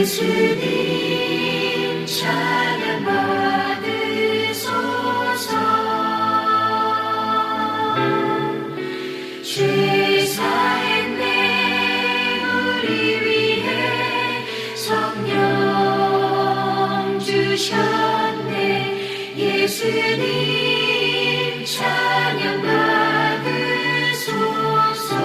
예수님 찬양 받으소서. 죄사했네 우리 위해 성령 주셨네. 예수님 찬양 받으소서.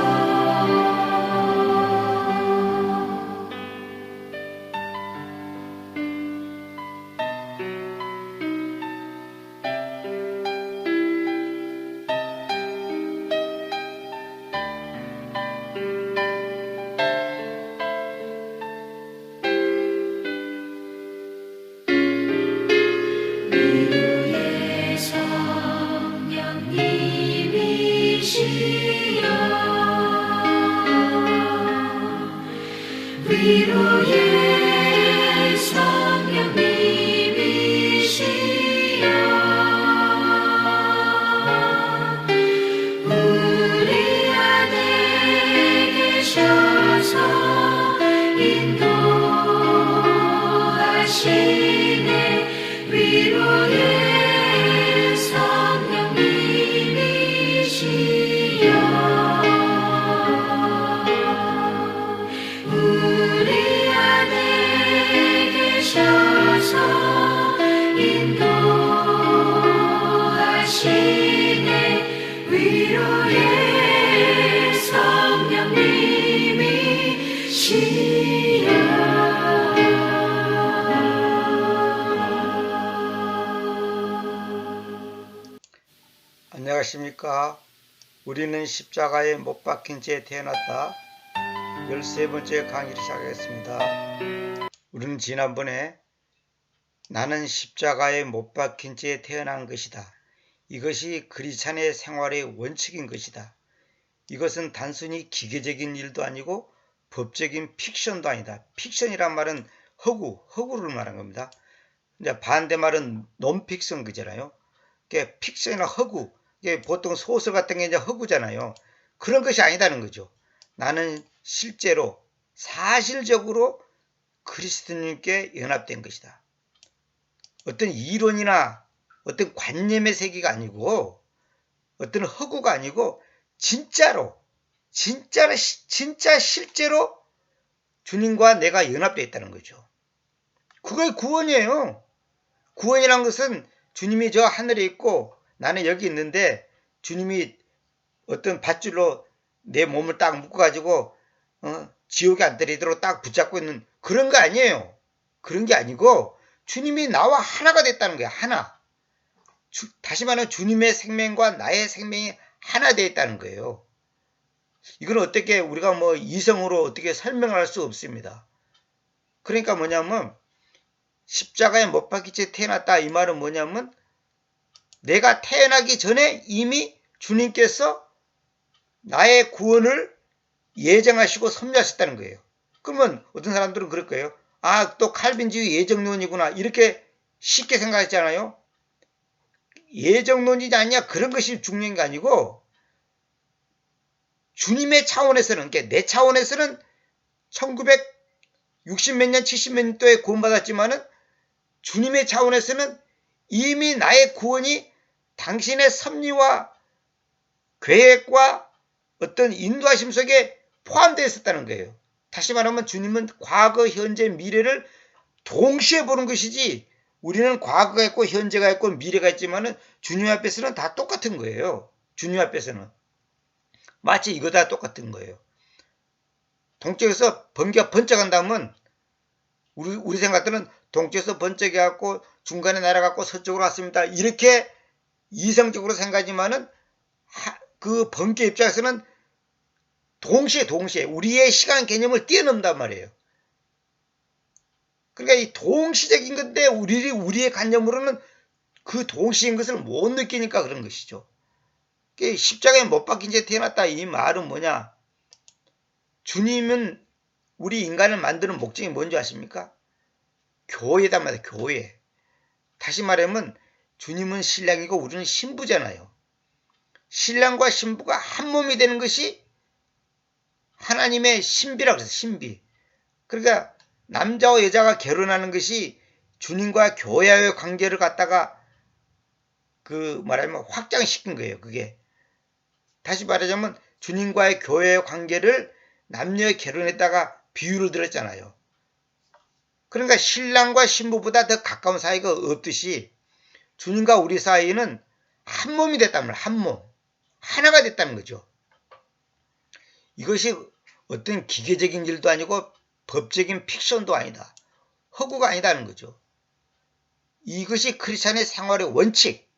위로의 성령님이시여 위로의 성령님이시여 우리 안에 계셔서 인도하시네. 위로의 성령님이시여 우리 안에 계셔서 인도하시네. 위로의 성령님이시여. 안녕하십니까. 우리는 십자가에 못 박힌 채 태어났다. 13번째 강의를 시작하겠습니다. 우리는 지난번에 나는 십자가에 못 박힌 채 태어난 것이다. 이것이 크리스찬의 생활의 원칙인 것이다. 이것은 단순히 기계적인 일도 아니고 법적인 픽션도 아니다. 픽션이란 말은 허구를 말한 겁니다. 이제 반대 말은 논픽션 그잖아요. 픽션이나 허구, 이게 보통 소설 같은 게 이제 허구잖아요. 그런 것이 아니다는 거죠. 나는 실제로 사실적으로 그리스도님께 연합된 것이다. 어떤 이론이나 어떤 관념의 세계가 아니고 어떤 허구가 아니고 진짜 실제로 주님과 내가 연합되어 있다는 거죠. 그게 구원이에요. 구원이란 것은 주님이 저 하늘에 있고 나는 여기 있는데 주님이 어떤 밧줄로 내 몸을 딱 묶어가지고 지옥에 안 들이도록 딱 붙잡고 있는 그런 거 아니에요. 그런 게 아니고 주님이 나와 하나가 됐다는 거야. 하나. 다시 말하면 주님의 생명과 나의 생명이 하나 되어 있다는 거예요. 이건 어떻게 우리가 뭐 이성으로 어떻게 설명할 수 없습니다. 그러니까 뭐냐면 십자가에 못 박힌 채 태어났다 이 말은 뭐냐면 내가 태어나기 전에 이미 주님께서 나의 구원을 예정하시고 섭리하셨다는 거예요. 그러면 어떤 사람들은 그럴 거예요. 아, 또 칼빈주의 예정론이구나 이렇게 쉽게 생각했잖아요. 예정론이냐 아니냐 그런 것이 중요한 게 아니고 주님의 차원에서는 내 차원에서는 1960 몇 년 70 몇 년도에 구원받았지만은 주님의 차원에서는 이미 나의 구원이 당신의 섭리와 계획과 어떤 인도하심 속에 포함되어 있었다는 거예요. 다시 말하면 주님은 과거, 현재, 미래를 동시에 보는 것이지 우리는 과거가 있고 현재가 있고 미래가 있지만은 주님 앞에서는 다 똑같은 거예요. 주님 앞에서는. 마치 이거 다 똑같은 거예요. 동쪽에서 번개가 번쩍한다면 우리 생각들은 동쪽에서 번쩍해갖고 중간에 날아갔고 서쪽으로 왔습니다. 이렇게 이성적으로 생각하지만은 그 번개 입장에서는 동시에 우리의 시간 개념을 뛰어넘단 말이에요. 그러니까 이 동시적인 건데 우리의 관념으로는 그 동시인 것을 못 느끼니까 그런 것이죠. 십자가에 못 박힌 채 태어났다 이 말은 뭐냐? 주님은 우리 인간을 만드는 목적이 뭔지 아십니까? 교회단 말이에요. 교회. 다시 말하면 주님은 신랑이고 우리는 신부잖아요. 신랑과 신부가 한 몸이 되는 것이 하나님의 신비라고 그래서 신비. 그러니까 남자와 여자가 결혼하는 것이 주님과 교회와의 관계를 갖다가 말하면 확장시킨 거예요. 그게 다시 말하자면 주님과의 교회의 관계를 남녀의 결혼에다가 비유를 들었잖아요. 그러니까 신랑과 신부보다 더 가까운 사이가 없듯이 주님과 우리 사이는 한 몸이 됐단 말이에요. 한 몸. 하나가 됐다는 거죠. 이것이 어떤 기계적인 일도 아니고 법적인 픽션도 아니다. 허구가 아니다는 거죠. 이것이 크리스찬의 생활의 원칙.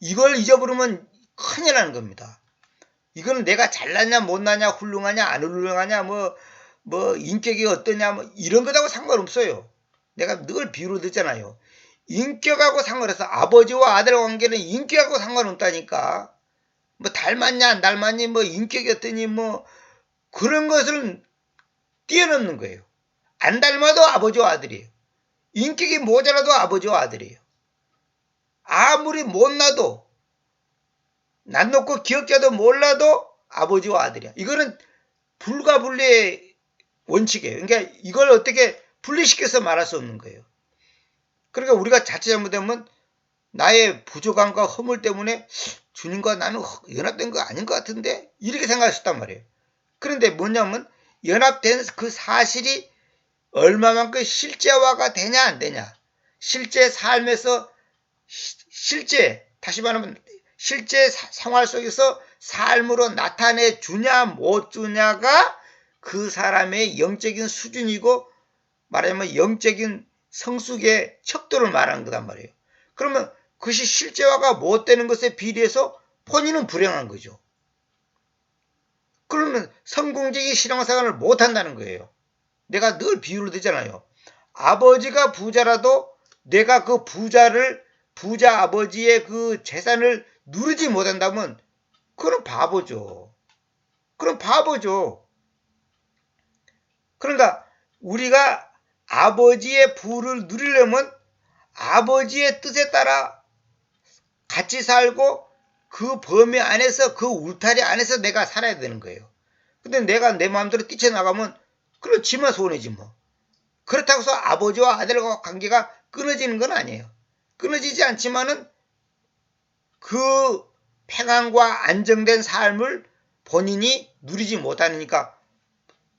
이걸 잊어버리면 큰일 나는 겁니다. 이거는 내가 잘났냐 못났냐 훌륭하냐 안 훌륭하냐 뭐 인격이 어떠냐 뭐 이런 것하고 상관없어요. 내가 늘 비유를 듣잖아요. 인격하고 상관없어. 아버지와 아들 관계는 인격하고 상관없다니까. 뭐 닮았냐 안 닮았니 뭐 인격이 어떠니 뭐 그런 것을 뛰어넘는 거예요. 안 닮아도 아버지와 아들이에요. 인격이 모자라도 아버지와 아들이에요. 아무리 못나도 난 놓고 기억자도 몰라도 아버지와 아들이야. 이거는 불가분리의 원칙이에요. 그러니까 이걸 어떻게 분리시켜서 말할 수 없는 거예요. 그러니까 우리가 자칫 잘못하면 나의 부족함과 허물 때문에 주님과 나는 연합된 거 아닌 것 같은데 이렇게 생각할 수 있단 말이에요. 그런데 뭐냐면 연합된 그 사실이 얼마만큼 실제화가 되냐 안 되냐. 실제 삶에서 다시 말하면 실제 생활 속에서 삶으로 나타내 주냐 못 주냐가 그 사람의 영적인 수준이고 말하자면 영적인 성숙의 척도를 말하는 거단 말이에요. 그러면 그것이 실제화가 못 되는 것에 비례해서 본인은 불행한 거죠. 그러면 성공적인 신앙생활을 못 한다는 거예요. 내가 늘 비유를 드잖아요. 아버지가 부자라도 내가 그 부자 아버지의 그 재산을 누리지 못한다면 그건 바보죠. 그럼 바보죠. 그러니까 우리가 아버지의 부를 누리려면 아버지의 뜻에 따라 같이 살고 그 범위 안에서 그 울타리 안에서 내가 살아야 되는 거예요. 근데 내가 내 마음대로 뛰쳐나가면 그럼 지만 손해지 뭐. 그렇다고 해서 아버지와 아들과 관계가 끊어지는 건 아니에요. 끊어지지 않지만은 그 평안과 안정된 삶을 본인이 누리지 못하니까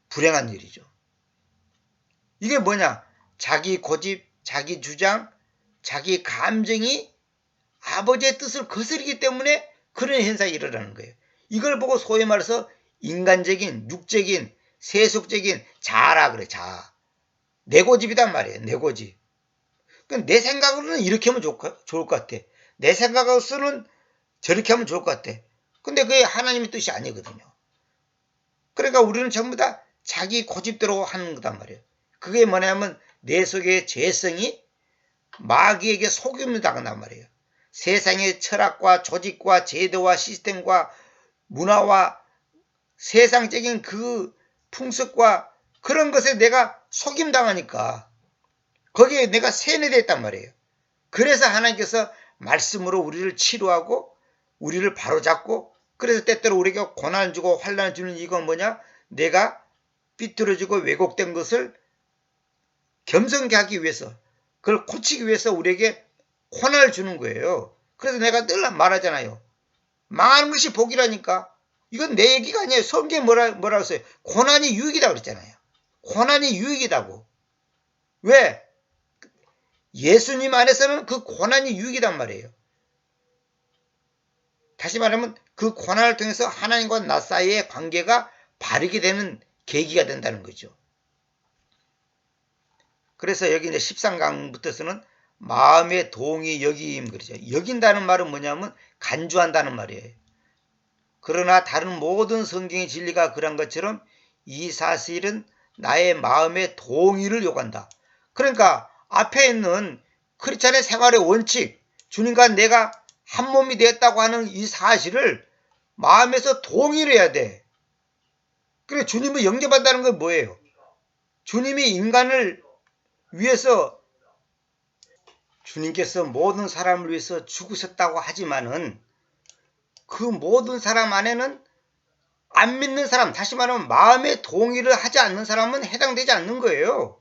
불행한 일이죠. 이게 뭐냐? 자기 고집, 자기 주장, 자기 감정이 아버지의 뜻을 거스르기 때문에 그런 현상이 일어나는 거예요. 이걸 보고 소위 말해서 인간적인, 육적인, 세속적인 자아라 그래, 자아. 내 고집이단 말이에요, 내 고집. 내 생각으로는 이렇게 하면 좋을 것 같아. 내 생각으로는 저렇게 하면 좋을 것 같아. 근데 그게 하나님의 뜻이 아니거든요. 그러니까 우리는 전부 다 자기 고집대로 하는 거단 말이에요. 그게 뭐냐면 내 속의 죄성이 마귀에게 속임을 당한단 말이에요. 세상의 철학과 조직과 제도와 시스템과 문화와 세상적인 그 풍습과 그런 것에 내가 속임당하니까 거기에 내가 세뇌됐단 말이에요. 그래서 하나님께서 말씀으로 우리를 치료하고 우리를 바로잡고 그래서 때때로 우리에게 고난을 주고 환난을 주는 이건 뭐냐? 내가 삐뚤어지고 왜곡된 것을 겸손케 하기 위해서 그걸 고치기 위해서 우리에게 고난을 주는 거예요. 그래서 내가 늘 말하잖아요. 망하는 것이 복이라니까. 이건 내 얘기가 아니에요. 성경에 뭐라고 써요? 고난이 유익이라고 그랬잖아요. 고난이 유익이다고. 왜? 예수님 안에서는 그 고난이 유익이단 말이에요. 다시 말하면 그 고난을 통해서 하나님과 나 사이의 관계가 바르게 되는 계기가 된다는 거죠. 그래서 여기 이제 13강부터서는 마음의 동의 여김 그러죠. 여긴다는 말은 뭐냐면 간주한다는 말이에요. 그러나 다른 모든 성경의 진리가 그런 것처럼 이 사실은 나의 마음의 동의를 요구한다. 그러니까 앞에 있는 크리스찬의 생활의 원칙, 주님과 내가 한 몸이 되었다고 하는 이 사실을 마음에서 동의를 해야 돼. 그래 주님을 영접한다는 건 뭐예요? 주님이 인간을 위해서 주님께서 모든 사람을 위해서 죽으셨다고 하지만은 그 모든 사람 안에는 안 믿는 사람, 다시 말하면 마음의 동의를 하지 않는 사람은 해당되지 않는 거예요.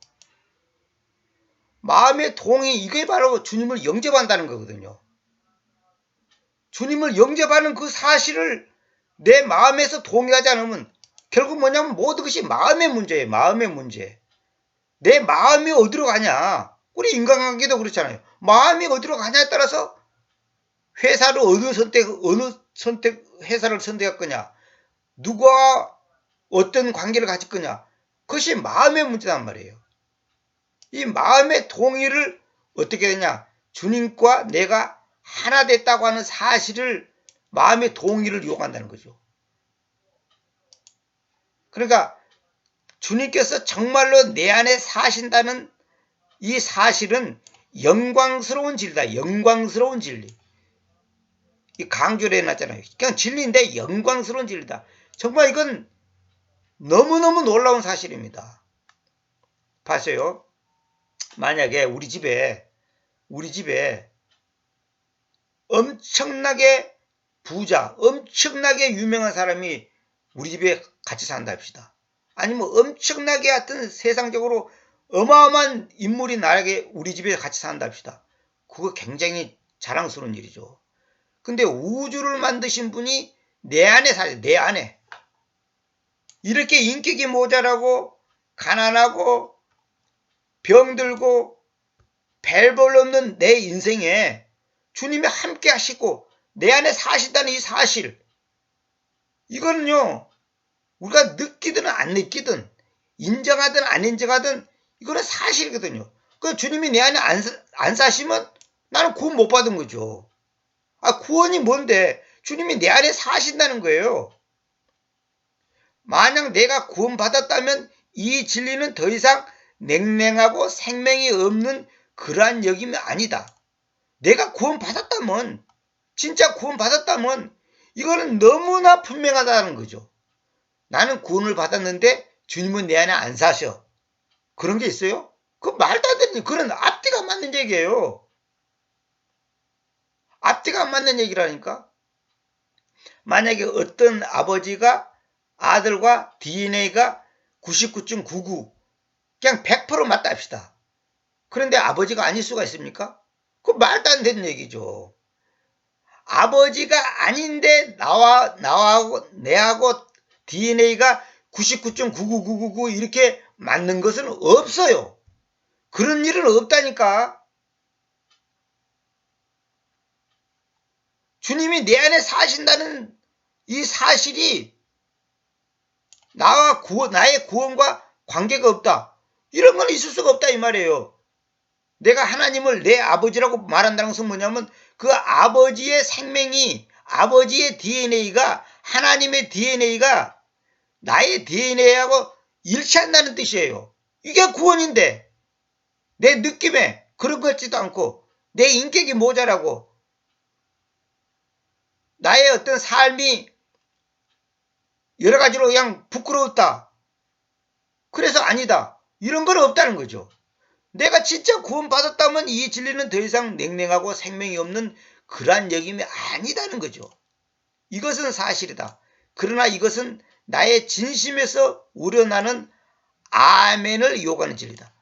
마음의 동의, 이게 바로 주님을 영접한다는 거거든요. 주님을 영접하는 그 사실을 내 마음에서 동의하지 않으면 결국 뭐냐면 모든 것이 마음의 문제예요. 마음의 문제. 내 마음이 어디로 가냐. 우리 인간관계도 그렇잖아요. 마음이 어디로 가냐에 따라서 회사를 어느 회사를 선택할 거냐. 누가 어떤 관계를 가질 거냐. 그것이 마음의 문제란 말이에요. 이 마음의 동의를 어떻게 되냐. 주님과 내가 하나 됐다고 하는 사실을 마음의 동의를 요구한다는 거죠. 그러니까 주님께서 정말로 내 안에 사신다는 이 사실은 영광스러운 진리다. 영광스러운 진리. 이 강조를 해놨잖아요. 그냥 진리인데 영광스러운 진리다. 정말 이건 너무너무 놀라운 사실입니다. 봤어요? 만약에 우리 집에 엄청나게 부자, 엄청나게 유명한 사람이 우리 집에 같이 산다 합시다. 아니면 엄청나게 하여튼 세상적으로 어마어마한 인물이 나에게 우리 집에 같이 산다 합시다. 그거 굉장히 자랑스러운 일이죠. 근데 우주를 만드신 분이 내 안에 사세요. 내 안에. 이렇게 인격이 모자라고 가난하고 병들고 별 없는 내 인생에 주님이 함께 하시고 내 안에 사신다는 이 사실, 이거는요 우리가 느끼든 안 느끼든 인정하든 안 인정하든 이거는 사실이거든요. 그 주님이 내 안에 안 사시면 나는 구원 못 받은 거죠. 구원이 뭔데? 주님이 내 안에 사신다는 거예요. 만약 내가 구원 받았다면 이 진리는 더 이상 냉랭하고 생명이 없는 그러한 여김이 아니다. 내가 구원 받았다면, 진짜 구원 받았다면 이거는 너무나 분명하다는 거죠. 나는 구원을 받았는데 주님은 내 안에 안 사셔. 그런 게 있어요? 그 말도 안 되는, 그런 앞뒤가 안 맞는 얘기예요. 앞뒤가 안 맞는 얘기라니까. 만약에 어떤 아버지가 아들과 DNA가 99.99 그냥 100% 맞다 합시다. 그런데 아버지가 아닐 수가 있습니까? 그 말도 안 되는 얘기죠. 아버지가 아닌데 나하고 내하고 DNA가 99.99999 이렇게 맞는 것은 없어요. 그런 일은 없다니까. 주님이 내 안에 사신다는 이 사실이 나의 구원과 관계가 없다. 이런 건 있을 수가 없다 이 말이에요. 내가 하나님을 내 아버지라고 말한다는 것은 뭐냐면 그 아버지의 생명이, 아버지의 DNA가, 하나님의 DNA가 나의 DNA하고 일치한다는 뜻이에요. 이게 구원인데 내 느낌에 그런 것 같지도 않고 내 인격이 모자라고 나의 어떤 삶이 여러 가지로 그냥 부끄러웠다. 그래서 아니다. 이런 건 없다는 거죠. 내가 진짜 구원받았다면 이 진리는 더 이상 냉랭하고 생명이 없는 그러한 여김이 아니다는 거죠. 이것은 사실이다. 그러나 이것은 나의 진심에서 우러나는 아멘을 요구하는 진리다.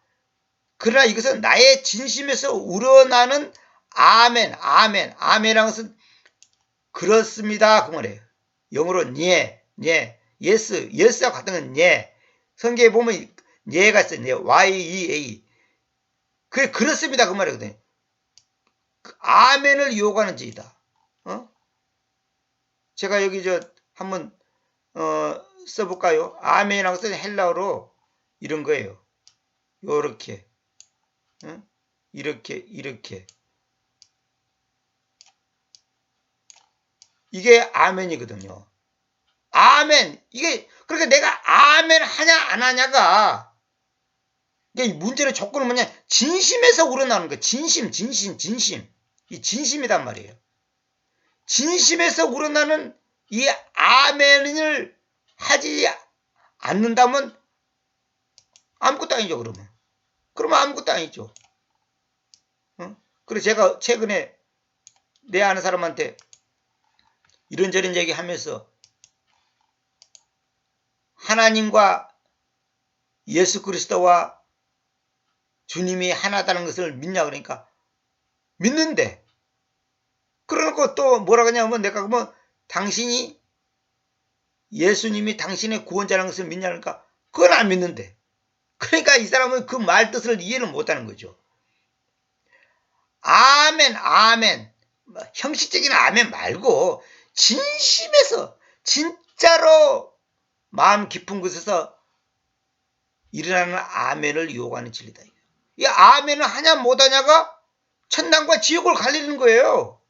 그러나 이것은 나의 진심에서 우러나는 아멘이라는 것은 그렇습니다 그 말이에요. 영어로 예스와 같은 건 성경에 보면 예가 있어요. YEA. 그게 그렇습니다 그 말이거든요. 아멘을 요구하는 지이다. 제가 여기 한번 써볼까요? 아멘이라고 써서 헬라어로 이런 거예요. 요렇게 이렇게 이게 아멘이거든요. 아멘. 이게 그러니까 내가 아멘 하냐 안 하냐가 이게 문제의 조건은 뭐냐? 진심에서 우러나오는 거예요. 진심. 이 진심이란 말이에요. 진심에서 우러나는 이 아멘을 하지 않는다면 아무것도 아니죠. 그러면 아무것도 아니죠. 그래서 제가 최근에 내 아는 사람한테 이런저런 얘기하면서 하나님과 예수 그리스도와 주님이 하나다는 것을 믿냐 그러니까 믿는데, 그러놓고 또 뭐라 그러냐면 내가 그러면 당신이 예수님이 당신의 구원자라는 것을 믿냐 그러니까 그건 안 믿는데, 그러니까 이 사람은 그 말 뜻을 이해를 못하는 거죠. 아멘 아멘, 형식적인 아멘 말고 진심에서 진짜로 마음 깊은 곳에서 일어나는 아멘을 요구하는 진리다. 이 아멘을 하냐 못하냐가 천당과 지옥을 갈리는 거예요.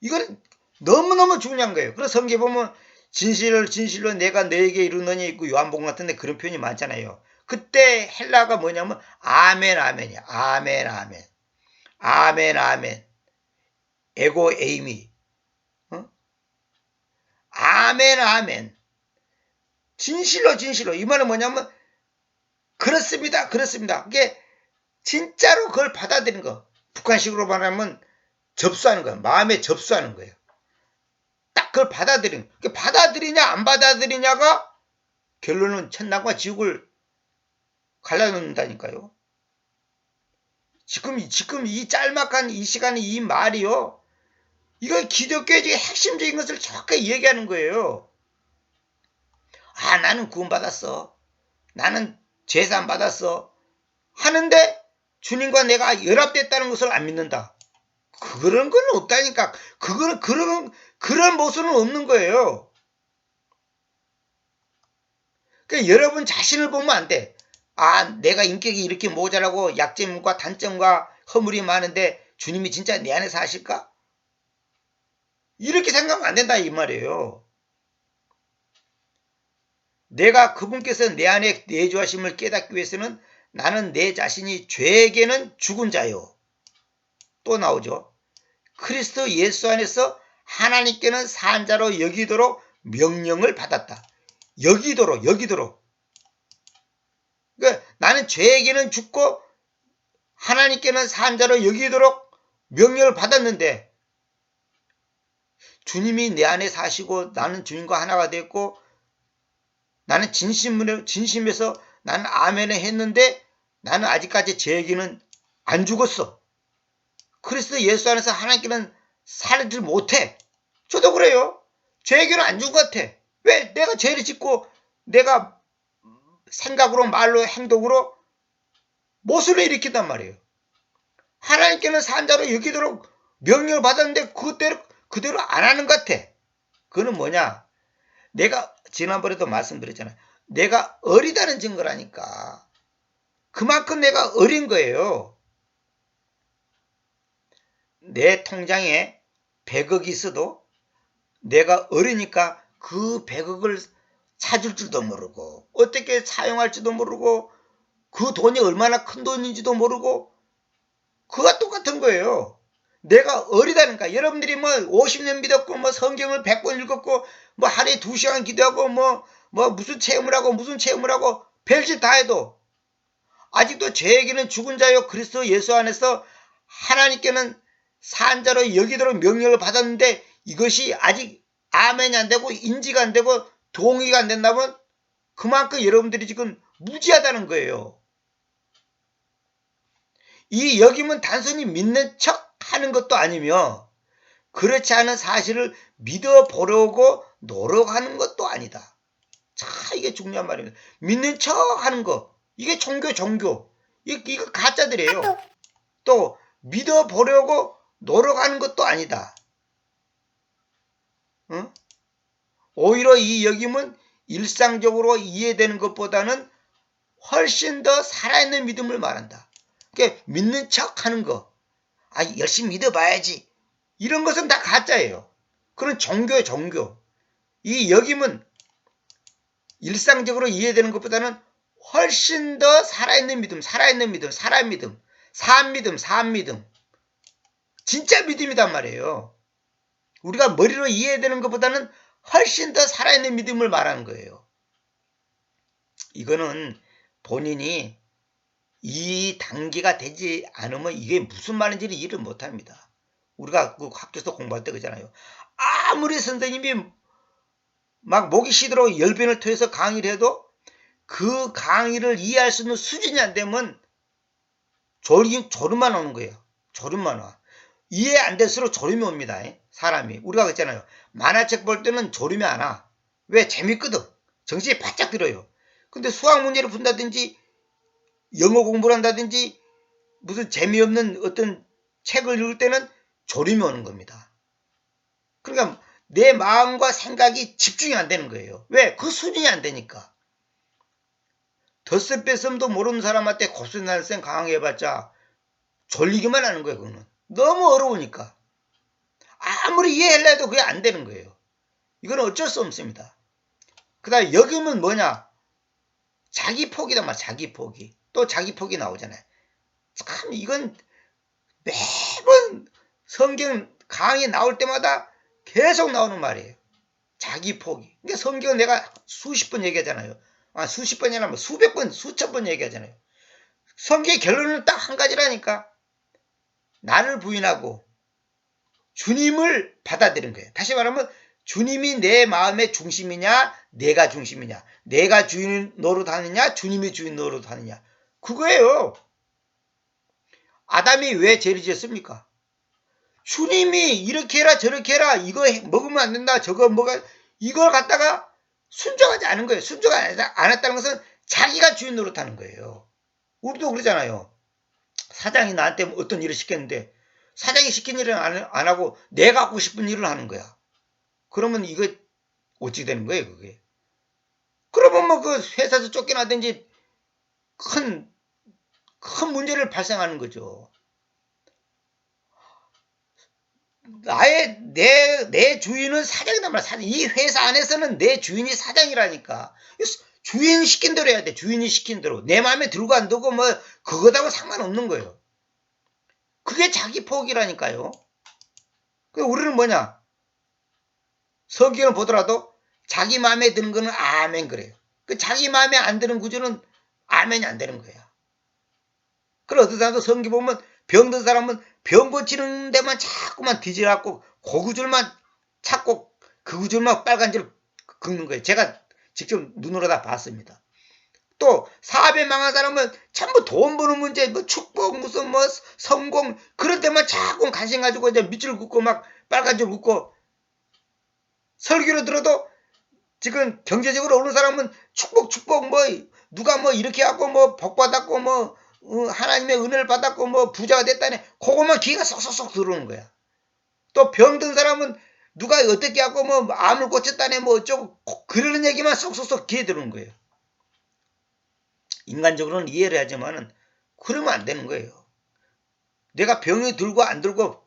이건 너무너무 중요한 거예요. 그래서 성경에 보면 진실로 내가 너에게 이루느니 있고 요한복음 같은데 그런 표현이 많잖아요. 그때 헬라가 뭐냐면 아멘 아멘이야. 아멘 아멘 아멘 아멘 에고 에이미, 아멘 아멘 진실로 이 말은 뭐냐면 그렇습니다 그렇습니다. 그게 진짜로 그걸 받아들이는 거. 북한식으로 말하면 접수하는 거예요. 마음에 접수하는 거예요. 딱 그걸 받아들이는 거예요. 받아들이냐 안 받아들이냐가 결론은 천당과 지옥을 갈라놓는다니까요. 지금 이 짤막한 이 시간에 이 말이요, 이거 기독교의 핵심적인 것을 정확하게 얘기하는 거예요. 아, 나는 구원받았어, 나는 제산 받았어 하는데 주님과 내가 연합됐다는 것을 안 믿는다. 그런 건 없다니까. 그거는 그런 모습은 없는 거예요. 그러니까 여러분 자신을 보면 안 돼. 아, 내가 인격이 이렇게 모자라고 약점과 단점과 허물이 많은데 주님이 진짜 내 안에 사실까? 이렇게 생각하면 안 된다 이 말이에요. 내가 그분께서 내 안에 내주하심을 깨닫기 위해서는 나는 내 자신이 죄에게는 죽은 자요. 또 나오죠. 그리스도 예수 안에서 하나님께는 산 자로 여기도록 명령을 받았다. 여기도록. 그러니까 나는 죄에게는 죽고 하나님께는 산 자로 여기도록 명령을 받았는데, 주님이 내 안에 사시고 나는 주님과 하나가 됐고 나는 진심에서 나는 아멘을 했는데 나는 아직까지 죄에게는 안 죽었어. 그리스도 예수 안에서 하나님께는 살지 못해. 저도 그래요. 죄에게는 안 죽은 것 같아. 왜? 내가 죄를 짓고 내가 생각으로 말로 행동으로 모순을 일으킨단 말이에요. 하나님께는 산자로 여기도록 명령을 받았는데 그대로 안 하는 것 같아. 그거는 뭐냐? 내가 지난번에도 말씀드렸잖아요. 내가 어리다는 증거라니까. 그만큼 내가 어린 거예요. 내 통장에 100억이 있어도 내가 어리니까 그 100억을 찾을 줄도 모르고 어떻게 사용할지도 모르고 그 돈이 얼마나 큰 돈인지도 모르고 그가 똑같은 거예요. 내가 어리다니까. 여러분들이 뭐 50년 믿었고 뭐 성경을 100번 읽었고 뭐 하루에 2시간 기도하고 뭐 무슨 체험을 하고 별짓 다 해도 아직도 죄에게는 죽은 자요 그리스도 예수 안에서 하나님께는 산 자로 여기도록 명령을 받았는데 이것이 아직 아멘이 안 되고 인지가 안 되고 동의가 안 된다면 그만큼 여러분들이 지금 무지하다는 거예요. 이 여김은 단순히 믿는 척 하는 것도 아니며 그렇지 않은 사실을 믿어보려고 노력하는 것도 아니다. 자, 이게 중요한 말입니다. 믿는 척 하는 거, 이게 종교. 이거 가짜들이에요. 또 믿어보려고 노력하는 것도 아니다. 응? 오히려 이 여김은 일상적으로 이해되는 것보다는 훨씬 더 살아있는 믿음을 말한다. 그러니까 믿는 척 하는 거, 아, 열심히 믿어봐야지, 이런 것은 다 가짜예요. 그런 종교. 이 여김은 일상적으로 이해되는 것보다는 훨씬 더 살아있는 믿음, 산 믿음, 진짜 믿음이단 말이에요. 우리가 머리로 이해되는 것보다는 훨씬 더 살아있는 믿음을 말하는 거예요. 이거는 본인이 이 단계가 되지 않으면 이게 무슨 말인지를 이해를 못합니다. 우리가 그 학교에서 공부할 때 그러잖아요. 아무리 선생님이 막 목이 쉬도록 열변을 토해서 강의를 해도 그 강의를 이해할 수 있는 수준이 안 되면 졸음만 오는 거예요. 졸음만 와. 이해 안 될수록 졸음이 옵니다. 사람이. 우리가 그랬잖아요. 만화책 볼 때는 졸음이 안 와. 왜? 재밌거든. 정신이 바짝 들어요. 근데 수학 문제를 푼다든지 영어 공부를 한다든지 무슨 재미없는 어떤 책을 읽을 때는 졸음이 오는 겁니다. 그러니까 내 마음과 생각이 집중이 안 되는 거예요. 왜? 그 수준이 안 되니까. 덧셈 뺄셈도 모르는 사람한테 곱셈날셈 강하게 해봤자 졸리기만 하는 거예요. 그거는 너무 어려우니까. 아무리 이해하려 해도 그게 안 되는 거예요. 이건 어쩔 수 없습니다. 그 다음에 여기면 뭐냐? 자기 포기단 말이야. 자기 포기. 또 자기 포기 나오잖아요. 참 이건 매번 성경 강의 나올 때마다 계속 나오는 말이에요. 자기 포기. 그러니까 성경은 내가 수십 번 얘기하잖아요. 수십 번이 아니라 수백 번, 수천 번 얘기하잖아요. 성경의 결론은 딱 한 가지라니까. 나를 부인하고 주님을 받아들이는 거예요. 다시 말하면 주님이 내 마음의 중심이냐 내가 중심이냐, 내가 주인 노릇하느냐 주님이 주인 노릇하느냐, 그거예요. 아담이 왜 죄를 지었습니까? 주님이 이렇게 해라 저렇게 해라, 이거 먹으면 안 된다 저거 뭐가, 이걸 갖다가 순종하지 않은 거예요. 순종 안 했다는 것은 자기가 주인 노릇하는 거예요. 우리도 그러잖아요. 사장이 나한테 어떤 일을 시켰는데 사장이 시킨 일은 안 하고 내가 하고 싶은 일을 하는 거야. 그러면 이거 어찌 되는 거예요, 그게? 그러면 뭐 그 회사에서 쫓겨나든지 큰 문제를 발생하는 거죠. 내 주인은 사장이란 말이야. 사장. 이 회사 안에서는 내 주인이 사장이라니까. 주인이 시킨 대로 해야 돼. 주인이 시킨 대로. 내 마음에 들고 안 들고 뭐 그거하고 상관없는 거예요. 그게 자기 포기라니까요. 우리는 뭐냐? 성경을 보더라도 자기 마음에 드는 거는 아멘 그래요. 자기 마음에 안 드는 구조는 아멘이 안 되는 거야. 그래 어떤 사람도 성경 보면 병든 사람은 병 고치는 데만 자꾸만 뒤져갖고 그 구절만 찾고 그 구절만 빨간 줄 긁는 거예요. 제가 직접 눈으로 다 봤습니다. 또 사업에 망한 사람은 전부 돈 버는 문제, 뭐 축복, 무슨 뭐 성공, 그런 데만 자꾸 관심 가지고 이제 밑줄 긋고 막 빨간 줄 긋고, 설교로 들어도 지금 경제적으로 오는 사람은 축복 뭐 누가 뭐 이렇게 하고 뭐 복 받았고 뭐 하나님의 은혜를 받았고 뭐 부자가 됐다네, 그것만 귀가 쏙쏙쏙 들어오는 거야. 또 병든 사람은 누가 어떻게 하고 뭐 암을 고쳤다네 뭐 어쩌고, 그러는 얘기만 쏙쏙쏙 귀에 들어오는 거예요. 인간적으로는 이해를 하지만은 그러면 안 되는 거예요. 내가 병이 들고 안 들고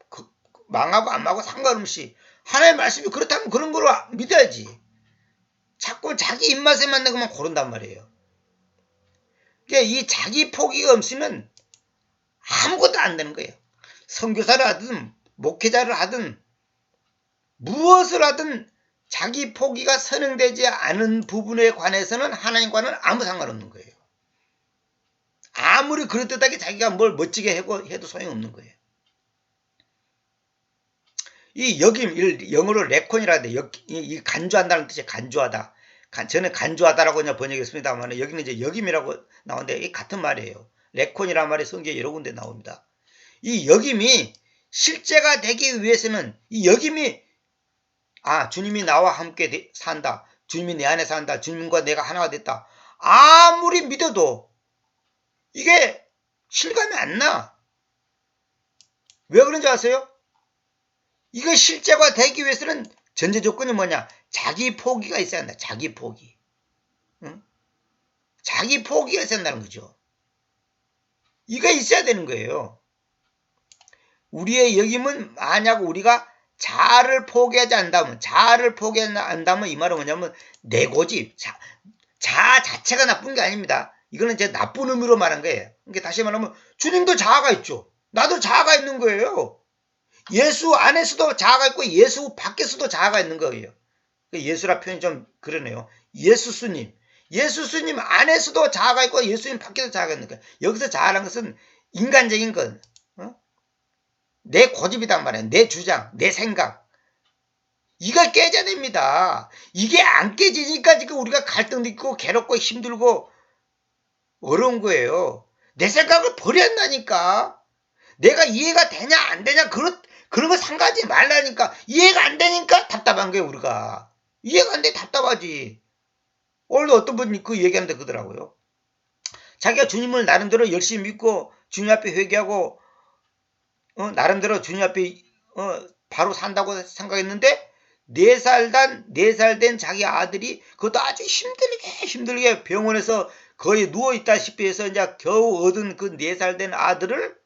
망하고 안 망하고 상관없이 하나님의 말씀이 그렇다면 그런 걸로 믿어야지. 자꾸 자기 입맛에 맞는 것만 고른단 말이에요. 그러니까 이 자기 포기가 없으면 아무것도 안 되는 거예요. 선교사를 하든 목회자를 하든 무엇을 하든 자기 포기가 선행되지 않은 부분에 관해서는 하나님과는 아무 상관없는 거예요. 아무리 그럴듯하게 자기가 뭘 멋지게 해도 소용없는 거예요. 이 여김, 영어로 레콘이라 하는데, 이 간주한다는 뜻이 간주하다. 저는 간주하다라고 그냥 번역했습니다만, 여기는 이제 여김이라고 나오는데, 이 같은 말이에요. 레콘이라는 말이 성경에 여러 군데 나옵니다. 이 여김이 실제가 되기 위해서는, 이 여김이, 주님이 나와 함께 산다. 주님이 내 안에 산다. 주님과 내가 하나가 됐다. 아무리 믿어도 이게 실감이 안 나. 왜 그런지 아세요? 이거 실제가 되기 위해서는 전제 조건이 뭐냐? 자기 포기가 있어야 한다. 자기 포기. 응? 자기 포기가 있어야 한다는 거죠. 이거 있어야 되는 거예요. 우리의 여김은 만약 우리가 자아를 포기하지 않다면, 이 말은 뭐냐면 내 고집, 자아 자체가 나쁜 게 아닙니다. 이거는 제 나쁜 의미로 말한 거예요. 그러니까 다시 말하면 주님도 자아가 있죠. 나도 자아가 있는 거예요. 예수 안에서도 자아가 있고 예수 밖에서도 자아가 있는 거예요. 예수라 표현이 좀 그러네요. 예수스님 안에서도 자아가 있고 예수님 밖에도 자아가 있는 거예요. 여기서 자아라는 것은 인간적인 것, 내 고집이란 말이에요. 내 주장, 내 생각. 이가 깨져야 됩니다. 이게 안 깨지니까 지금 우리가 갈등도 있고 괴롭고 힘들고 어려운 거예요. 내 생각을 버려야 한다니까. 내가 이해가 되냐 안 되냐 그런 거 상가하지 말라니까. 이해가 안 되니까 답답한 거예요 우리가. 이해가 안 돼 답답하지. 오늘도 어떤 분이 그 얘기하는데 그러더라고요. 자기가 주님을 나름대로 열심히 믿고 주님 앞에 회개하고 나름대로 주님 앞에 바로 산다고 생각했는데 4살 된 자기 아들이 그것도 아주 힘들게 병원에서 거의 누워있다시피 해서 이제 겨우 얻은 그 4살 된 아들을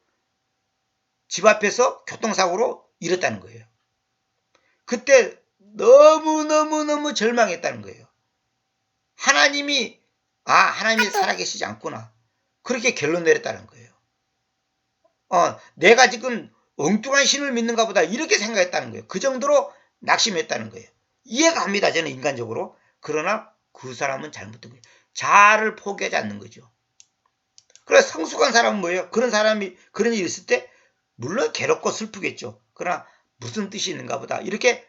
집 앞에서 교통사고로 잃었다는 거예요. 그때 너무 절망했다는 거예요. 하나님이 살아계시지 않구나. 그렇게 결론 내렸다는 거예요. 내가 지금 엉뚱한 신을 믿는가 보다 이렇게 생각했다는 거예요. 그 정도로 낙심했다는 거예요. 이해가 갑니다. 저는 인간적으로. 그러나 그 사람은 잘못된 거예요. 자아를 포기하지 않는 거죠. 그래서 성숙한 사람은 뭐예요? 그런 사람이 그런 일이 있을 때 물론 괴롭고 슬프겠죠. 그러나 무슨 뜻이 있는가 보다 이렇게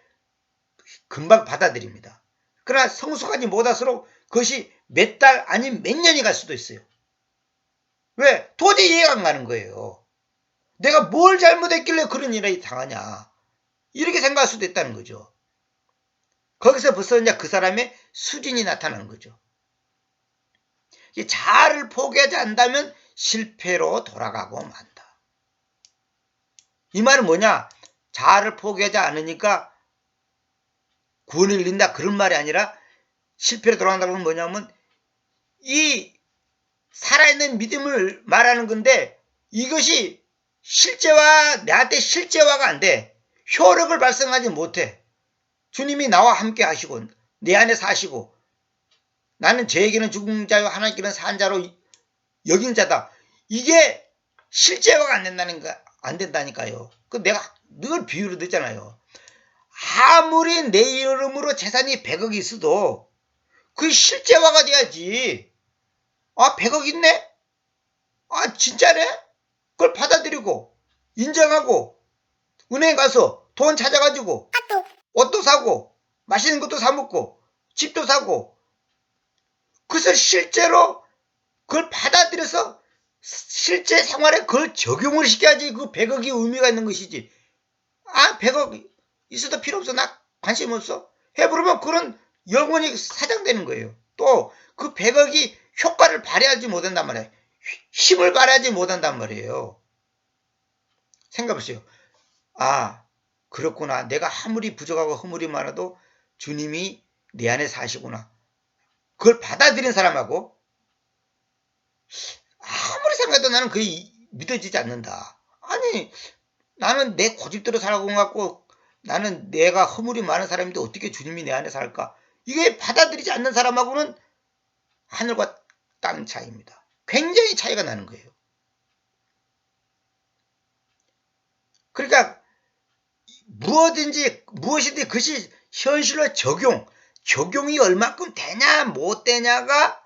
금방 받아들입니다. 그러나 성숙하지 못할수록 그것이 몇 달 아니면 몇 년이 갈 수도 있어요. 왜? 도저히 이해가 안 가는 거예요. 내가 뭘 잘못했길래 그런 일이 당하냐. 이렇게 생각할 수도 있다는 거죠. 거기서 벌써 이제 그 사람의 수준이 나타나는 거죠. 자아를 포기하지 않는다면 실패로 돌아가고 만다. 이 말은 뭐냐? 자아를 포기하지 않으니까 구원을 잃는다 그런 말이 아니라 실패로 돌아간다는 건 뭐냐면 이 살아있는 믿음을 말하는 건데 이것이 나한테 실제화가 안 돼. 효력을 발생하지 못해. 주님이 나와 함께 하시고 내 안에 사시고 나는 저에게는 죽은 자요 하나님께는 산 자로 여긴 자다. 이게 실제화가 안 된다니까요. 내가 늘 비유를 듣잖아요. 아무리 내 이름으로 재산이 100억이 있어도 그게 실제화가 돼야지. 100억 있네? 진짜네? 그걸 받아들이고 인정하고 은행 가서 돈 찾아가지고 옷도 사고 맛있는 것도 사 먹고 집도 사고 그것을 실제로 그걸 받아들여서 실제 생활에 그걸 적용을 시켜야지 그 100억이 의미가 있는 것이지. 100억 있어도 필요 없어. 나 관심 없어. 해버리면 그런 영혼이 사장되는 거예요. 또 그 100억이 효과를 발휘하지 못한단 말이에요. 힘을 발휘하지 못한단 말이에요. 생각해보세요. 그렇구나. 내가 아무리 부족하고 허물이 많아도 주님이 내 안에 사시구나. 그걸 받아들인 사람하고 아무리 생각해도 나는 그게 믿어지지 않는다. 아니 나는 내 고집대로 살아온 것 같고 나는 내가 허물이 많은 사람인데 어떻게 주님이 내 안에 살까? 이게 받아들이지 않는 사람하고는 하늘과 땅 차이입니다. 굉장히 차이가 나는 거예요. 그러니까 무엇이든지 그것이 현실로 적용이 얼마큼 되냐 못 되냐가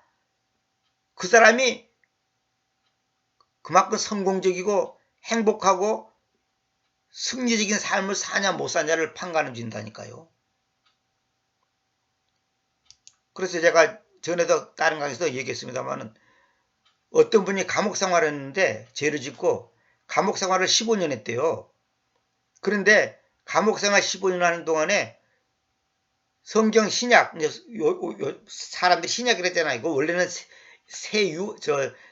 그 사람이 그만큼 성공적이고 행복하고 승리적인 삶을 사냐 못 사냐를 판가름 준다니까요. 그래서 제가 전에도 다른 강의에서 얘기했습니다만은 어떤 분이 감옥 생활을 했는데 죄를 짓고 감옥 생활을 15년 했대요. 그런데 감옥 생활 15년 하는 동안에 성경 신약, 사람들이 신약이라 했잖아요. 이거 원래는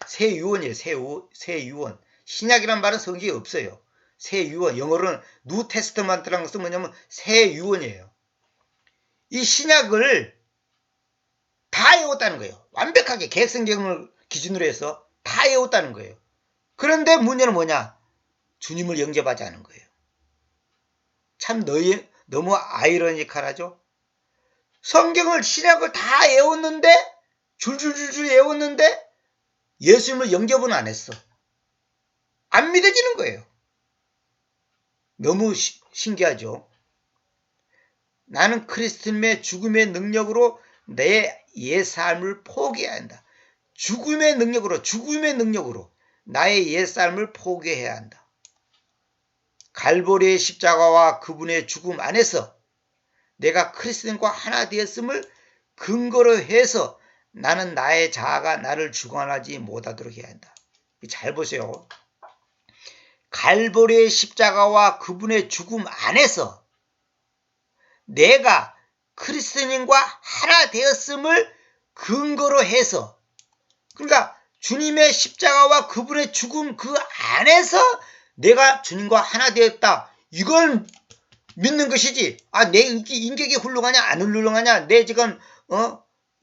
새유원이에요. 새유원. 신약이란 말은 성경에 없어요. 새유원. 영어로는 뉴 테스트먼트라는 것은 뭐냐면 새유원이에요. 이 신약을 다 외웠다는 거예요. 완벽하게 개성경을 기준으로 해서 다 외웠다는 거예요. 그런데 문제는 뭐냐? 주님을 영접하지 않은 거예요. 참 너무 아이러니컬하죠? 성경을 신약을 다 외웠는데 줄줄줄줄 외웠는데 예수님을 영접은 안 했어. 안 믿어지는 거예요. 너무 신기하죠? 나는 그리스도님의 죽음의 능력으로 내 옛 삶을 포기해야 한다. 죽음의 능력으로 나의 옛 삶을 포기해야 한다. 갈보리의 십자가와 그분의 죽음 안에서 내가 그리스도인과 하나 되었음을 근거로 해서 나는 나의 자아가 나를 주관하지 못하도록 해야 한다. 잘 보세요. 갈보리의 십자가와 그분의 죽음 안에서 내가 그리스도인과 하나 되었음을 근거로 해서, 그러니까 주님의 십자가와 그분의 죽음 그 안에서 내가 주님과 하나 되었다. 이걸 믿는 것이지. 내 인격이 훌륭하냐 안 훌륭하냐, 내 지금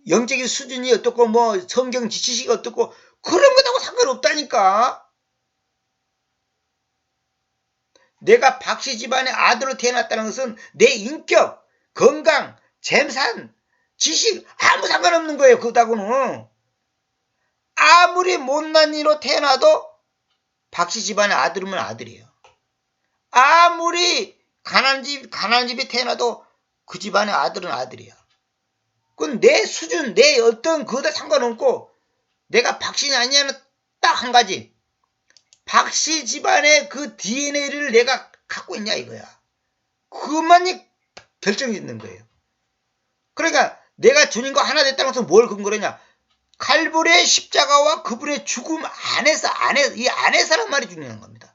영적인 수준이 어떻고 뭐 성경 지식이 어떻고 그런 것하고 상관없다니까. 내가 박씨 집안의 아들로 태어났다는 것은 내 인격, 건강, 재산, 지식 아무 상관없는 거예요. 그거하고는. 아무리 못난 이로 태어나도 박씨 집안의 아들이면 아들이에요. 아무리 가난한 집에 태어나도 그 집안의 아들은 아들이야. 그건 내 수준, 내 어떤 그거다 상관없고, 내가 박씨냐 아니냐는 딱 한 가지. 박씨 집안의 그 DNA를 내가 갖고 있냐 이거야. 그것만이 결정이 있는 거예요. 그러니까 내가 주님과 하나 됐다는 것은 뭘 근거로 했냐. 갈보리의 십자가와 그분의 죽음 안에서, 이 안에서란 말이 중요한 겁니다.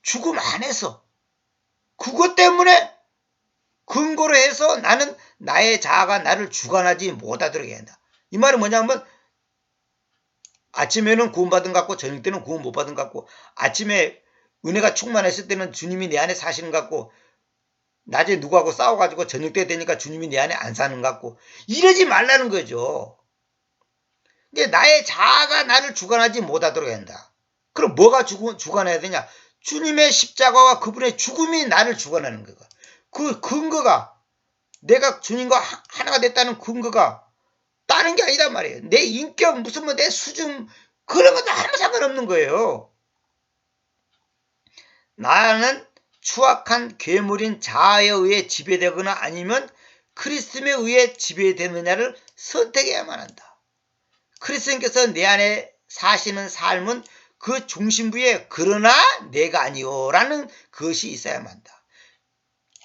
죽음 안에서. 그것 때문에 근거로 해서 나는 나의 자아가 나를 주관하지 못하도록 해야 한다. 이 말은 뭐냐면, 아침에는 구원받은 것 같고 저녁 때는 구원 못 받은 것 같고, 아침에 은혜가 충만했을 때는 주님이 내 안에 사시는 것 같고, 낮에 누구하고 싸워가지고 저녁 때 되니까 주님이 내 안에 안 사는 것 같고, 이러지 말라는 거죠. 근데 나의 자아가 나를 주관하지 못하도록 해야 한다. 그럼 뭐가 주관해야 되냐? 주님의 십자가와 그분의 죽음이 나를 주관하는 거야. 그 근거가, 내가 주님과 하나가 됐다는 근거가 다른 게 아니단 말이에요. 내 인격, 무슨 뭐 내 수준, 그런 것도 아무 상관없는 거예요. 나는 추악한 괴물인 자아에 의해 지배되거나 아니면 그리스도에 의해 지배되느냐를 선택해야만 한다. 그리스도께서 내 안에 사시는 삶은 그 중심부에 그러나 내가 아니오라는 것이 있어야만 한다.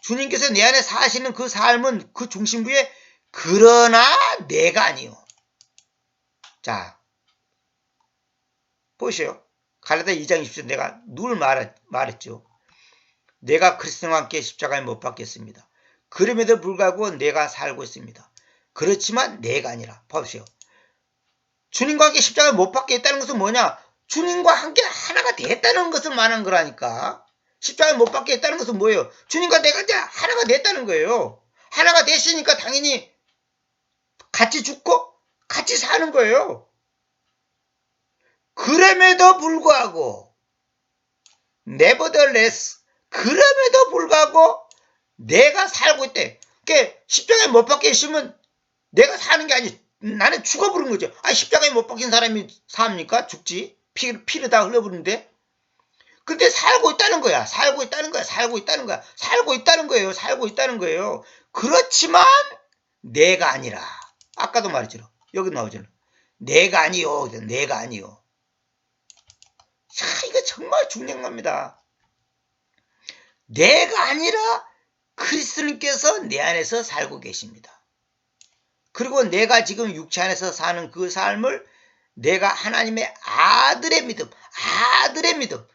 주님께서 내 안에 사시는 그 삶은 그 중심부에 그러나 내가 아니오. 자, 보시오. 갈라디아 2장 20절 내가 늘 말했죠. 내가 그리스도와 함께 십자가에 못 박혔습니다. 그럼에도 불구하고 내가 살고 있습니다. 그렇지만 내가 아니라. 보십시오. 주님과 함께 십자가에 못 박혔다는 것은 뭐냐? 주님과 함께 하나가 됐다는 것을 말하는 거라니까. 십자가에 못 박혔다는 것은 뭐예요? 주님과 내가 이제 하나가 됐다는 거예요. 하나가 됐으니까 당연히 같이 죽고 같이 사는 거예요. 그럼에도 불구하고 nevertheless, 그럼에도 불구하고 내가 살고 있대. 그러니까 십자가에 못 박혀 있으면 내가 사는 게 아니, 나는 죽어버린 거죠. 십자가에 못 박힌 사람이 삽니까? 죽지. 피를 다 흘려버리는데. 근데 살고 있다는 거야. 살고 있다는 거야. 살고 있다는 거야. 살고 있다는 거예요. 살고 있다는 거예요. 그렇지만 내가 아니라. 아까도 말했죠. 여기 나오잖아. 내가 아니요. 내가 아니요. 자, 이거 정말 중요한 겁니다. 내가 아니라 그리스도님께서 내 안에서 살고 계십니다. 그리고 내가 지금 육체 안에서 사는 그 삶을 내가 하나님의 아들의 믿음,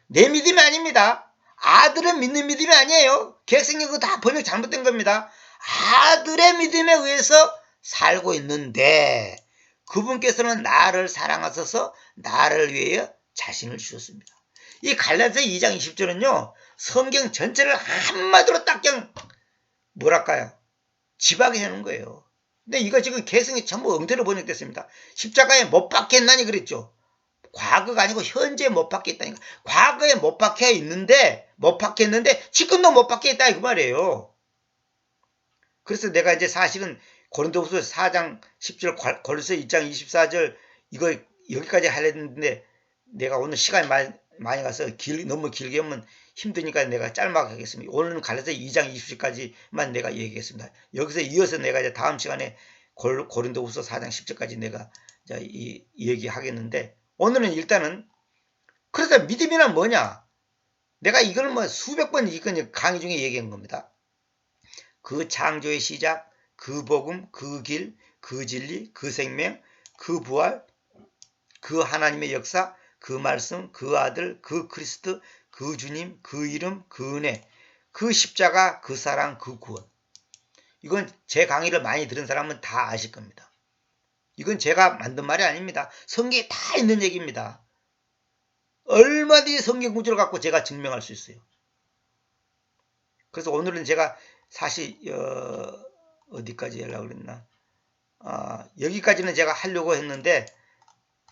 내 믿음이 아닙니다. 아들은 믿는 믿음이 아니에요. 개혁성경 그거 다 번역 잘못된 겁니다. 아들의 믿음에 의해서 살고 있는데 그분께서는 나를 사랑하셔서 나를 위하여 자신을 주셨습니다. 이 갈라디아 2장 20절은요. 성경 전체를 한마디로 딱 그냥 뭐랄까요? 집하게 해놓은 거예요. 근데 이거 지금 개성이 전부 엉터리로 번역됐습니다. 십자가에 못 박혔나니 그랬죠. 과거가 아니고 현재 못 박혔다니까. 과거에 못 박혀 있는데, 못 박혔는데 지금도 못 박혀 있다 그 말이에요. 그래서 내가 이제 사실은 고린도후서 4장 10절, 고린도서 2장 24절 이거 여기까지 하려는데 내가 오늘 시간이 많이 가서 너무 길게 하면 힘드니까 내가 짧게 하겠습니다. 오늘은 갈라디아 2장 20절까지만 내가 얘기하겠습니다. 여기서 이어서 내가 이제 다음 시간에 고린도후서 4장 10절까지 내가 이 얘기하겠는데, 오늘은 일단은 그래서 믿음이란 뭐냐? 내가 이걸 뭐 수백 번 이건 강의 중에 얘기한 겁니다. 그 창조의 시작, 그 복음, 그 길, 그 진리, 그 생명, 그 부활, 그 하나님의 역사, 그 말씀, 그 아들, 그 그리스도, 그 주님, 그 이름, 그 은혜, 그 십자가, 그 사랑, 그 구원. 이건 제 강의를 많이 들은 사람은 다 아실 겁니다. 이건 제가 만든 말이 아닙니다. 성경에 다 있는 얘기입니다. 얼마든지 성경 구절을 갖고 제가 증명할 수 있어요. 그래서 오늘은 제가 사실 어디까지 하려고 그랬나, 여기까지는 제가 하려고 했는데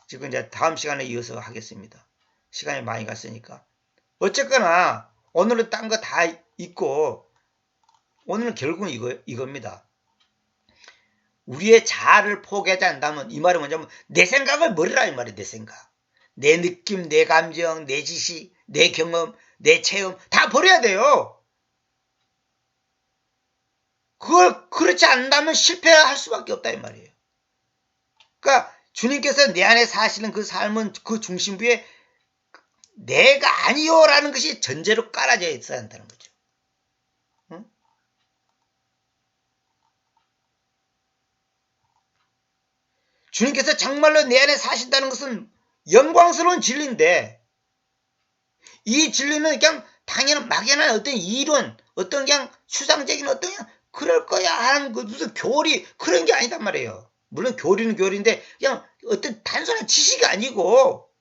지금 이제 다음 시간에 이어서 하겠습니다. 시간이 많이 갔으니까. 어쨌거나 오늘은 딴 거 다 있고, 오늘은 결국은 이겁니다. 우리의 자아를 포기하지 않다면, 이 말은 뭐냐면 내 생각을 버리라 이 말이에요. 내 생각, 내 느낌, 내 감정, 내 지식, 내 경험, 내 체험 다 버려야 돼요. 그걸 그렇지 않다면 실패할 수밖에 없다 이 말이에요. 그러니까 주님께서 내 안에 사시는 그 삶은 그 중심부에 내가 아니요라는 것이 전제로 깔아져 있어야 한다는 거죠. 응? 주님께서 정말로 내 안에 사신다는 것은 영광스러운 진리인데, 이 진리는 그냥 당연한 막연한 어떤 이론, 어떤 그냥 추상적인 어떤 그냥 그럴 거야 하는 그 무슨 교리, 그런 게 아니단 말이에요. 물론 교리는 교리인데 그냥 어떤 단순한 지식이 아니고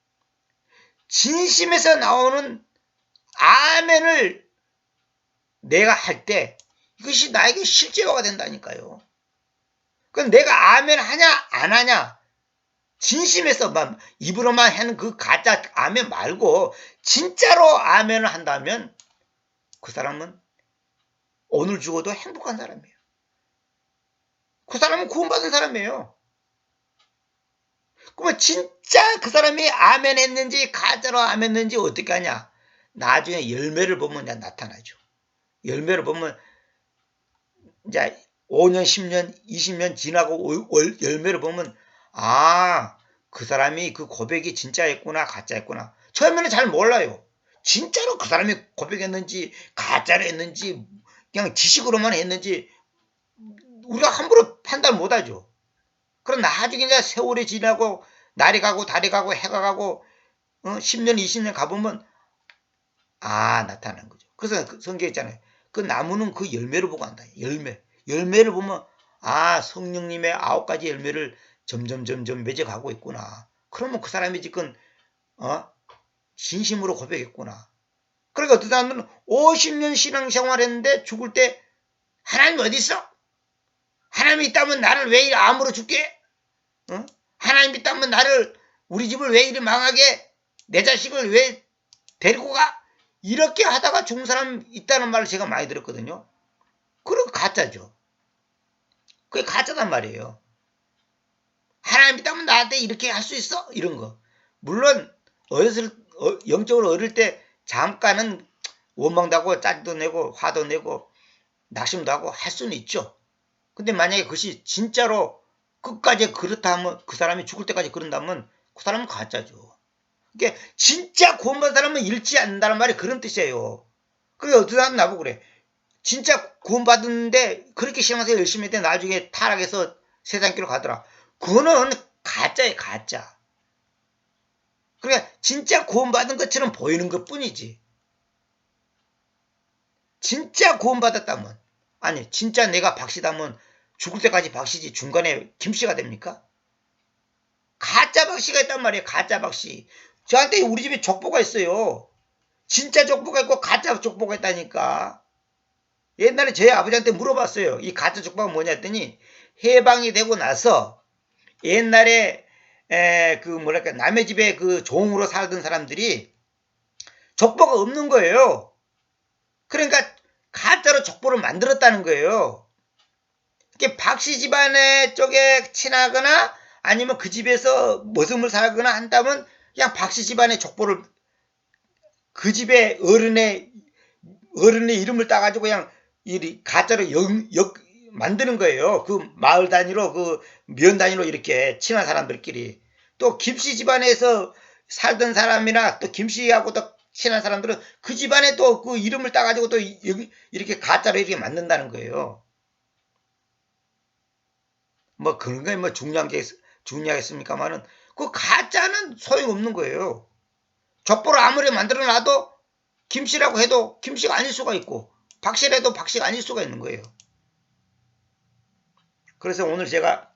진심에서 나오는 아멘을 내가 할 때 이것이 나에게 실제화가 된다니까요. 그럼 내가 아멘 하냐 안 하냐, 진심에서만 입으로만 하는 그 가짜 아멘 말고 진짜로 아멘을 한다면 그 사람은 오늘 죽어도 행복한 사람이에요. 그 사람은 구원받은 사람이에요. 그러면 진짜 그 사람이 아멘 했는지 가짜로 아멘 했는지 어떻게 하냐, 나중에 열매를 보면 나타나죠. 열매를 보면 이제 5년, 10년, 20년 지나고 열매를 보면 그 사람이 그 고백이 진짜였구나 가짜였구나. 처음에는 잘 몰라요. 진짜로 그 사람이 고백했는지 가짜로 했는지 그냥 지식으로만 했는지 우리가 함부로 판단 못하죠. 그럼 나중에 이제 세월이 지나고 날이 가고 달이 가고 해가 가고 10년 20년 가보면 나타나는 거죠. 그래서 그 성경에 있잖아요. 그 나무는 그 열매를 보고 한다. 열매를 보면 성령님의 9가지 열매를 점점 맺어가고 있구나. 그러면 그 사람이 지금 진심으로 고백했구나. 그러니까 어떤 사람들은 50년 신앙생활 했는데 죽을 때 하나님 어디 있어? 하나님이 있다면 나를 왜 이리 암으로 죽게? 하나님이 있다면 우리 집을 왜 이리 망하게, 내 자식을 왜 데리고 가? 이렇게 하다가 죽은 사람 있다는 말을 제가 많이 들었거든요. 그건 가짜죠. 그게 가짜단 말이에요. 하나님 있다면 나한테 이렇게 할 수 있어? 이런 거. 물론 영적으로 어릴 때 잠깐은 원망도 하고 짜증도 내고 화도 내고 낙심도 하고 할 수는 있죠. 근데 만약에 그것이 진짜로 끝까지 그렇다 하면, 그 사람이 죽을 때까지 그런다면 그 사람은 가짜죠. 그러니까 진짜 구원받은 사람은 잃지 않는다는 말이 그런 뜻이에요. 그게 어떤 사람 나보고 그래. 진짜 구원받았는데 그렇게 신앙생활 열심히 했는데 나중에 타락해서 세상길로 가더라. 그거는 가짜예요, 가짜. 그러니까 진짜 구원받은 것처럼 보이는 것 뿐이지. 진짜 구원받았다면, 아니 진짜 내가 박씨다면 죽을 때까지 박씨지 중간에 김씨가 됩니까? 가짜 박씨가 있단 말이에요. 가짜 박씨. 저한테 우리 집에 족보가 있어요. 진짜 족보가 있고 가짜 족보가 있다니까. 옛날에 저희 아버지한테 물어봤어요. 이 가짜 족보가 뭐냐 했더니, 해방이 되고 나서 옛날에 남의 집에 그 종으로 살던 사람들이 족보가 없는 거예요. 그러니까 가짜로 족보를 만들었다는 거예요. 이게 박씨 집안의 쪽에 친하거나 아니면 그 집에서 머슴을 살거나 한다면 그냥 박씨 집안의 족보를 그 집의 어른의 이름을 따가지고 그냥 가짜로 만드는 거예요. 그 마을 단위로, 그 면 단위로 이렇게 친한 사람들끼리. 또 김씨 집안에서 살던 사람이나 또 김씨하고 또 친한 사람들은 그 집안에 또 그 이름을 따가지고 또 이렇게 가짜로 이렇게 만든다는 거예요. 뭐 그런 게 뭐 중요하겠습니까만은 그 가짜는 소용없는 거예요. 족보를 아무리 만들어 놔도 김씨라고 해도 김씨가 아닐 수가 있고 박씨라도 박씨가 아닐 수가 있는 거예요. 그래서 오늘 제가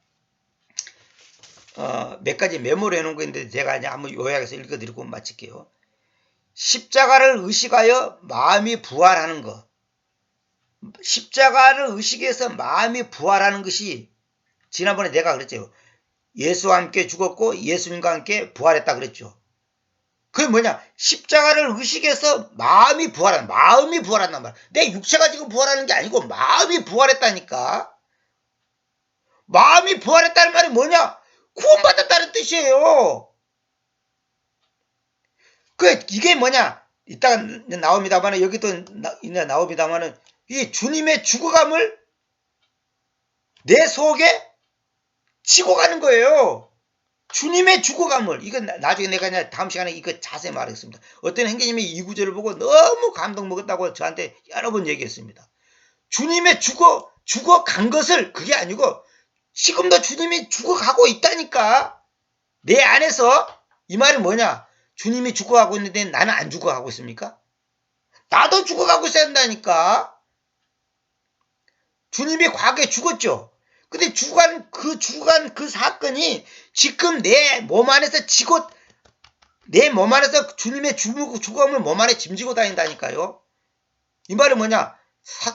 몇 가지 메모를 해놓은 거 있는데 제가 이제 한번 요약해서 읽어드리고 마칠게요. 십자가를 의식하여 마음이 부활하는 것. 십자가를 의식해서 마음이 부활하는 것이 지난번에 내가 그랬죠. 예수와 함께 죽었고 예수님과 함께 부활했다 그랬죠. 그게 뭐냐? 십자가를 의식해서 마음이 부활한단 말이야. 내 육체가 지금 부활하는 게 아니고 마음이 부활했다니까. 마음이 부활했다는 말이 뭐냐? 구원받았다는 뜻이에요. 이게 뭐냐? 이따가 나옵니다만, 여기도 나옵니다만, 이 주님의 죽어감을 내 속에 지고 가는 거예요. 주님의 죽어감을. 이건 나중에 내가 다음 시간에 이거 자세히 말하겠습니다. 어떤 행계님이 이 구절을 보고 너무 감동 먹었다고 저한테 여러 번 얘기했습니다. 주님의 죽어간 것을, 그게 아니고 지금도 주님이 죽어가고 있다니까. 내 안에서. 이 말이 뭐냐? 주님이 죽어가고 있는데 나는 안 죽어가고 있습니까? 나도 죽어가고 있어야 한다니까. 주님이 과거에 죽었죠. 근데 죽어간 그 사건이 지금 내 몸 안에서 내 몸 안에서 주님의 죽음을 몸 안에 짐지고 다닌다니까요. 이 말은 뭐냐?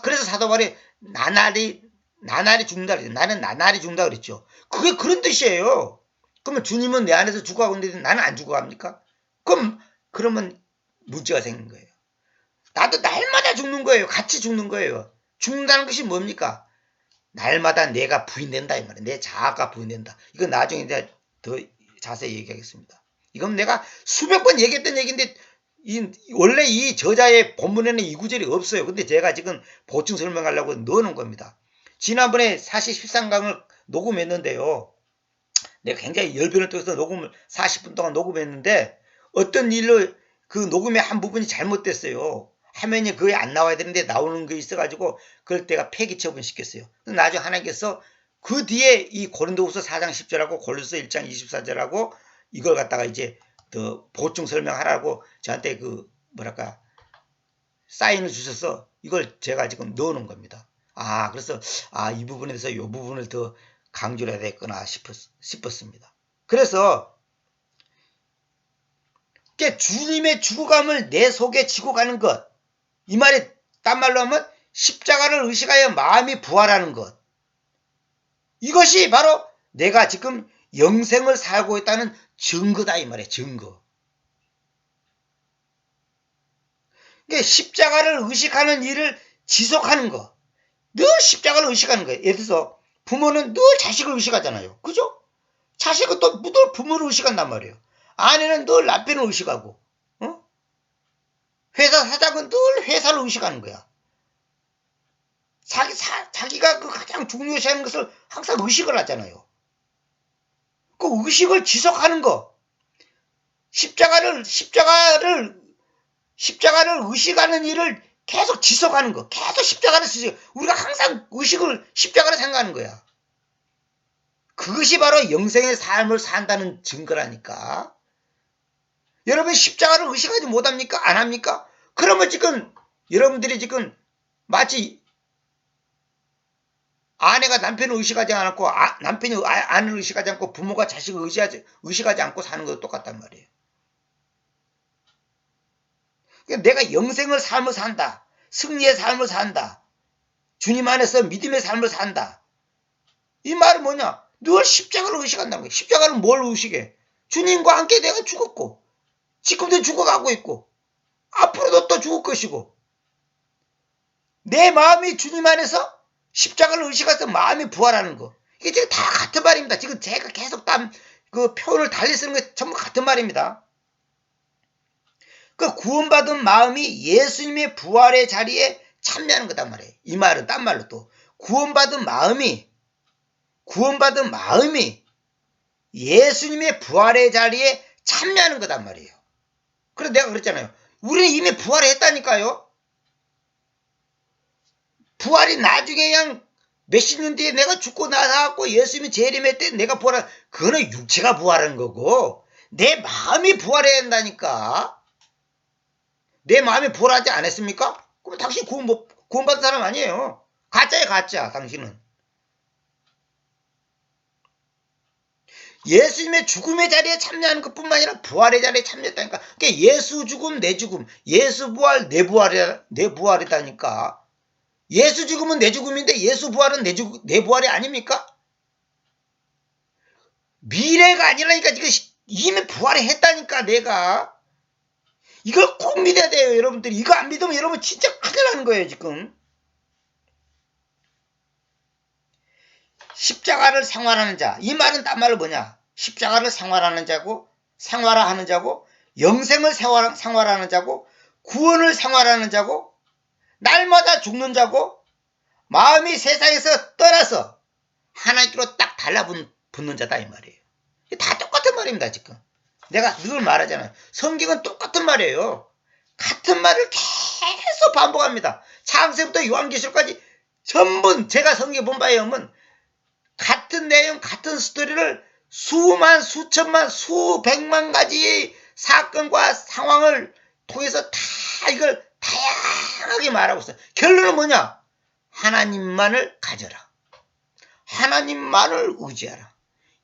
그래서 사도 바울이 나날이 죽는다 그랬죠. 나는 나날이 죽는다 그랬죠. 그게 그런 뜻이에요. 그러면 주님은 내 안에서 죽어가고 있는데 나는 안 죽어갑니까? 그러면 문제가 생긴 거예요. 나도 날마다 죽는 거예요. 같이 죽는 거예요. 죽는다는 것이 뭡니까? 날마다 내가 부인된다 이 말이에요. 내 자아가 부인된다. 이건 나중에 이제 더 자세히 얘기하겠습니다. 이건 내가 수백 번 얘기했던 얘기인데 원래 이 저자의 본문에는 이 구절이 없어요. 근데 제가 지금 보충 설명하려고 넣어놓은 겁니다. 지난번에 사실 13강을 녹음했는데요. 내가 굉장히 열변을 떠서 40분 동안 녹음했는데 어떤 일로 그 녹음의 한 부분이 잘못됐어요. 화면이 그게 안 나와야 되는데 나오는 게 있어가지고 그걸 때가 폐기 처분시켰어요. 나중에 하나님께서 그 뒤에 이 고린도후서 4장 10절하고 고린도서 1장 24절하고 이걸 갖다가 이제 더 보충 설명하라고 저한테 사인을 주셔서 이걸 제가 지금 넣어놓은 겁니다. 그래서 이 부분에 대해서 이 부분을 더 강조를 해야 되겠구나 싶었습니다. 그래서 주님의 죽어감을 내 속에 지고 가는 것, 이 말이 딴 말로 하면 십자가를 의식하여 마음이 부활하는 것, 이것이 바로 내가 지금 영생을 살고 있다는 증거다 이 말이에요. 증거. 그러니까 십자가를 의식하는 일을 지속하는 거, 늘 십자가를 의식하는 거예요. 예를 들어서 부모는 늘 자식을 의식하잖아요. 그죠? 자식은 또 늘 부모를 의식한단 말이에요. 아내는 늘 남편을 의식하고, 회사 사장은 늘 회사를 의식하는 거야. 자기가 그 가장 중요시하는 것을 항상 의식을 하잖아요. 그 의식을 지속하는 거, 십자가를 의식하는 일을 계속 지속하는 거, 계속 십자가를 쓰지. 우리가 항상 십자가를 생각하는 거야. 그것이 바로 영생의 삶을 산다는 증거라니까. 여러분 십자가를 의식하지 못합니까? 안 합니까? 그러면 지금 여러분들이 지금 마치 아내가 남편을 의식하지 않고 남편이 아내를 의식하지 않고 부모가 자식을 의식하지 않고 사는 것도 똑같단 말이에요. 그러니까 내가 영생의 삶을 산다. 승리의 삶을 산다. 주님 안에서 믿음의 삶을 산다. 이 말은 뭐냐? 늘 십자가를 의식한다는 거예요. 십자가는 뭘 의식해? 주님과 함께 내가 죽었고 지금도 죽어가고 있고 앞으로도 또 죽을 것이고 내 마음이 주님 안에서 십자가를 의식해서 마음이 부활하는 거. 이게 지금 다 같은 말입니다. 지금 제가 계속 그 표현을 달리 쓰는 게 전부 같은 말입니다. 그 구원받은 마음이 예수님의 부활의 자리에 참여하는 거단 말이에요. 이 말은 딴 말로 또 구원받은 마음이 예수님의 부활의 자리에 참여하는 거단 말이에요. 그래서 내가 그랬잖아요. 우리는 이미 부활했다니까요. 부활이 나중에 그냥 몇십 년 뒤에 내가 죽고 나서 예수님이 재림할 때 내가 부활한, 그거는 육체가 부활한 거고 내 마음이 부활해야 한다니까. 내 마음이 부활하지 않았습니까? 그럼 당신 구원받은 사람 아니에요. 가짜야, 가짜. 당신은 예수님의 죽음의 자리에 참여하는 것뿐만 아니라 부활의 자리에 참여했다니까. 그러니까 예수 죽음 내 죽음, 예수 부활 내 부활이다니까. 예수 죽음은 내 죽음인데 예수 부활은 내 부활이 아닙니까? 미래가 아니라니까. 지금 이미 부활했다니까. 내가 이걸 꼭 믿어야 돼요, 여러분들이. 이거 안 믿으면 여러분 진짜 큰일 나는 거예요. 지금 십자가를 생활하는 자, 이 말은 딴 말은 뭐냐? 십자가를 생활하는 자고, 생활화하는 자고, 영생을 생활하는 자고, 구원을 생활하는 자고, 날마다 죽는 자고, 마음이 세상에서 떠나서 하나님께로 딱 달라붙는 자다, 이 말이에요. 다 똑같은 말입니다. 지금 내가 늘 말하잖아요. 성경은 똑같은 말이에요. 같은 말을 계속 반복합니다. 창세부터 요한계시록까지 전부 제가 성경 본 바에 의하면 같은 내용, 같은 스토리를 수만, 수천만, 수백만 가지 사건과 상황을 통해서 다 이걸 다양하게 말하고 있어요. 결론은 뭐냐? 하나님만을 가져라. 하나님만을 의지하라.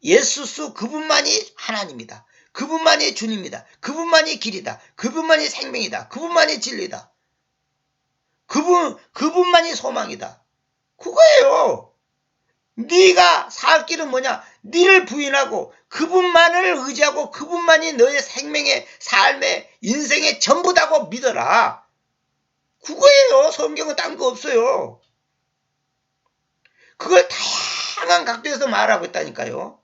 예수스 그분만이 하나님이다. 그분만이 주님이다. 그분만이 길이다. 그분만이 생명이다. 그분만이 진리다. 그분만이 소망이다. 그거예요. 네가 살 길은 뭐냐? 네를 부인하고 그분만을 의지하고 그분만이 너의 생명의 삶의 인생의 전부다고 믿어라. 그거예요. 성경은 딴 거 없어요. 그걸 다양한 각도에서 말하고 있다니까요.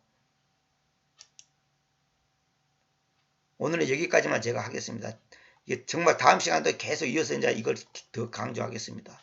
오늘은 여기까지만 제가 하겠습니다. 정말 다음 시간도 계속 이어서 이제 이걸 더 강조하겠습니다.